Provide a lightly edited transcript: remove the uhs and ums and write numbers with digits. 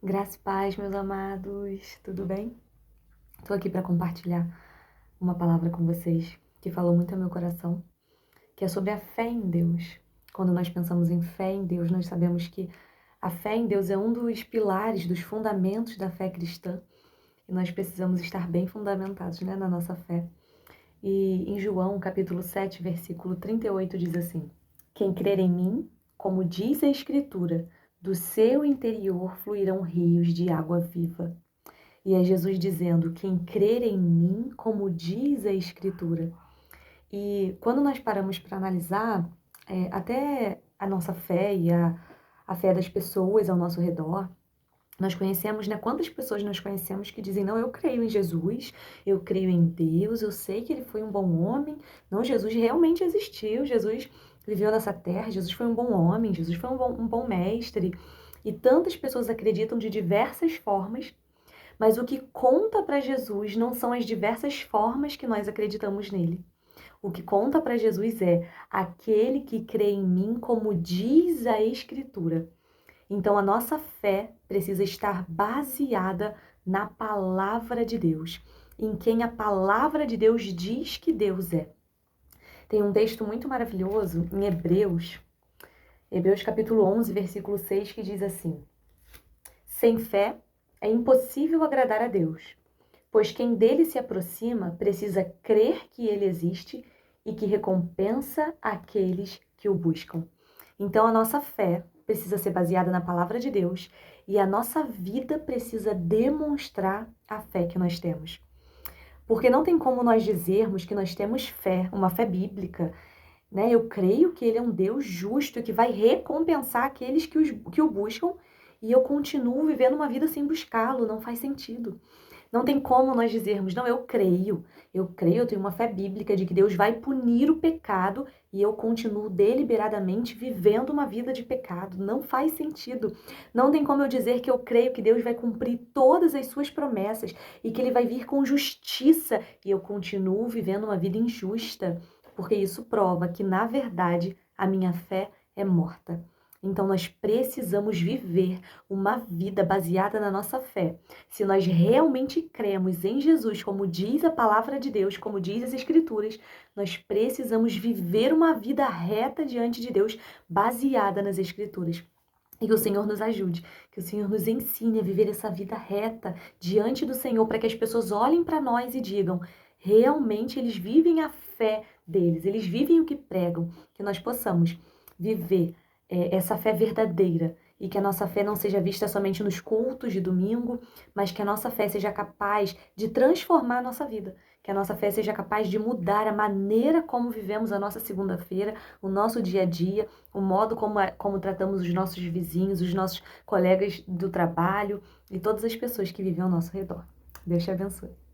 Graça e paz, meus amados, tudo bem? Estou aqui para compartilhar uma palavra com vocês que falou muito ao meu coração, que é sobre a fé em Deus. Quando nós pensamos em fé em Deus, nós sabemos que a fé em Deus é um dos pilares, dos fundamentos da fé cristã, e nós precisamos estar bem fundamentados, né, na nossa fé. E em João, capítulo 7, versículo 38, diz assim: Quem crer em mim, como diz a Escritura, do seu interior fluirão rios de água viva. E é Jesus dizendo: Quem crer em mim, como diz a Escritura. E quando nós paramos para analisar até a nossa fé e a fé das pessoas ao nosso redor, nós conhecemos, né? Quantas pessoas nós conhecemos que dizem: Não, eu creio em Jesus, eu creio em Deus, eu sei que ele foi um bom homem. Não, Jesus realmente existiu, Jesus viveu nessa terra, Jesus foi um bom homem, Jesus foi um bom mestre. E tantas pessoas acreditam de diversas formas, mas o que conta para Jesus não são as diversas formas que nós acreditamos nele. O que conta para Jesus é aquele que crê em mim, como diz a Escritura. Então, a nossa fé precisa estar baseada na palavra de Deus, em quem a palavra de Deus diz que Deus é. Tem um texto muito maravilhoso em Hebreus capítulo 11, versículo 6, que diz assim: Sem fé é impossível agradar a Deus, pois quem dele se aproxima precisa crer que ele existe e que recompensa aqueles que o buscam. Então, a nossa fé precisa ser baseada na palavra de Deus e a nossa vida precisa demonstrar a fé que nós temos. Porque não tem como nós dizermos que nós temos fé, uma fé bíblica, né? Eu creio que ele é um Deus justo que vai recompensar aqueles que o buscam e eu continuo vivendo uma vida sem buscá-lo, não faz sentido. Não tem como nós dizermos: não, eu tenho uma fé bíblica de que Deus vai punir o pecado e eu continuo deliberadamente vivendo uma vida de pecado. Não faz sentido. Não tem como eu dizer que eu creio que Deus vai cumprir todas as suas promessas e que ele vai vir com justiça e eu continuo vivendo uma vida injusta, porque isso prova que, na verdade, a minha fé é morta. Então, nós precisamos viver uma vida baseada na nossa fé. Se nós realmente cremos em Jesus, como diz a palavra de Deus, como diz as Escrituras, nós precisamos viver uma vida reta diante de Deus, baseada nas Escrituras. E que o Senhor nos ajude, que o Senhor nos ensine a viver essa vida reta diante do Senhor, para que as pessoas olhem para nós e digam: realmente eles vivem a fé deles, eles vivem o que pregam, que nós possamos viver essa fé verdadeira e que a nossa fé não seja vista somente nos cultos de domingo, mas que a nossa fé seja capaz de transformar a nossa vida, que a nossa fé seja capaz de mudar a maneira como vivemos a nossa segunda-feira, o nosso dia a dia, o modo como tratamos os nossos vizinhos, os nossos colegas do trabalho e todas as pessoas que vivem ao nosso redor. Deus te abençoe.